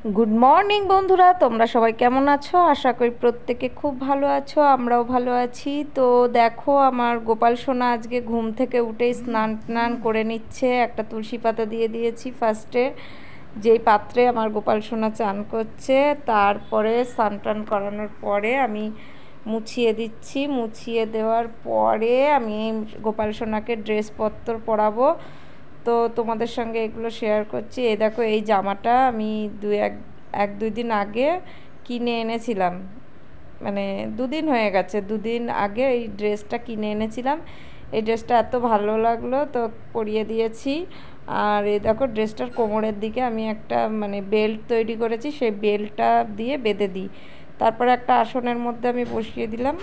Good morning बंधुरा तोमरा सबाई केमन आछो। आशा करी प्रत्येके खूब भालो आछो, आमराओ भालो आछि। तो देखो आमार गोपाल सोना आजके घुम थेके उठे स्नान टान करे निच्छे। एकटा तुलसी पाता दिए दिएछि फार्स्टे, जेई पात्रे आमार गोपाल सोना चान करछे। तारपरे स्नान टान करानोर परे आमी मुछिए दिच्छी। मुछिए देওয়ার পরে আমি গোপাল সোনাকে ড্রেসপত্র পরাবো। তো তোমাদের সঙ্গে এগুলো শেয়ার করছি। এই দেখো, এই জামাটা আমি এক দুই দিন আগে কিনে এনেছিলাম, মানে দুদিন হয়ে গেছে। দুদিন আগে এই ড্রেসটা কিনে এনেছিলাম। এই ড্রেসটা এত ভালো লাগলো তো পরিয়ে দিয়েছি। আর এই দেখো, ড্রেসটার কোমরের দিকে আমি একটা মানে বেল্ট তৈরি করেছি, সেই বেল্টটা দিয়ে বেঁধে দিই। তারপরে একটা আসনের মধ্যে আমি বসিয়ে দিলাম।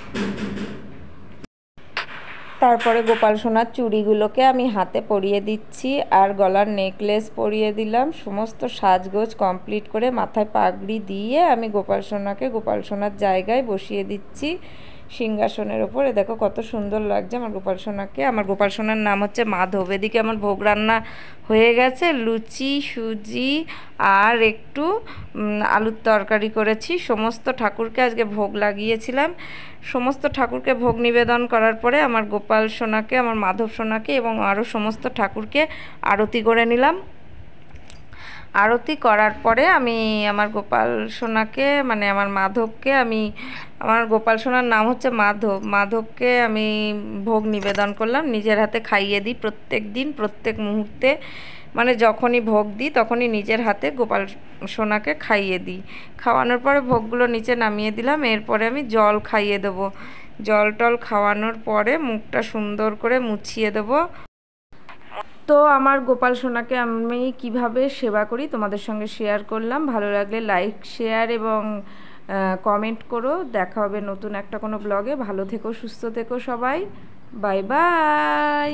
তারপরে গোপাল সোনার চুড়িগুলোকে আমি হাতে পরিয়ে দিচ্ছি আর গলার নেকলেস পরিয়ে দিলাম। সমস্ত সাজগোজ কমপ্লিট করে মাথায় পাগড়ি দিয়ে আমি গোপাল সোনার জায়গায় বসিয়ে দিচ্ছি সিংহাসনের ওপরে। দেখো কত সুন্দর লাগছে আমার গোপাল সোনাকে। আমার গোপাল সোনার নাম হচ্ছে মাধব। এদিকে আমার ভোগ রান্না হয়ে গেছে, লুচি সুজি আর একটু আলুর তরকারি করেছি। সমস্ত ঠাকুরকে আজকে ভোগ লাগিয়েছিলাম। সমস্ত ঠাকুরকে ভোগ নিবেদন করার পরে আমার গোপাল সোনাকে, আমার মাধব সোনাকে এবং আরও সমস্ত ঠাকুরকে আরতি করে নিলাম। আরতি করার পরে আমি আমার গোপাল সোনাকে মানে আমার মাধবকে আমার গোপাল সোনার নাম হচ্ছে মাধব, মাধবকে আমি ভোগ নিবেদন করলাম। নিজের হাতে খাইয়ে দিই প্রত্যেক দিন, প্রত্যেক মুহূর্তে, মানে যখনই ভোগ দিই তখনই নিজের হাতে গোপাল সোনাকে খাইয়ে দিই। খাওয়ানোর পরে ভোগগুলো নিচে নামিয়ে দিলাম। এরপরে আমি জল খাইয়ে দেবো। জল টল খাওয়ানোর পরে মুখটা সুন্দর করে মুছিয়ে দেবো। তো আমার গোপাল সোনাকে আমি কিভাবে সেবা করি তোমাদের সঙ্গে শেয়ার করলাম। ভালো লাগলে লাইক শেয়ার এবং কমেন্ট করো। দেখা হবে নতুন একটা কোনো ব্লগে। ভালো থেকো, সুস্থ থেকো সবাই। Bye bye.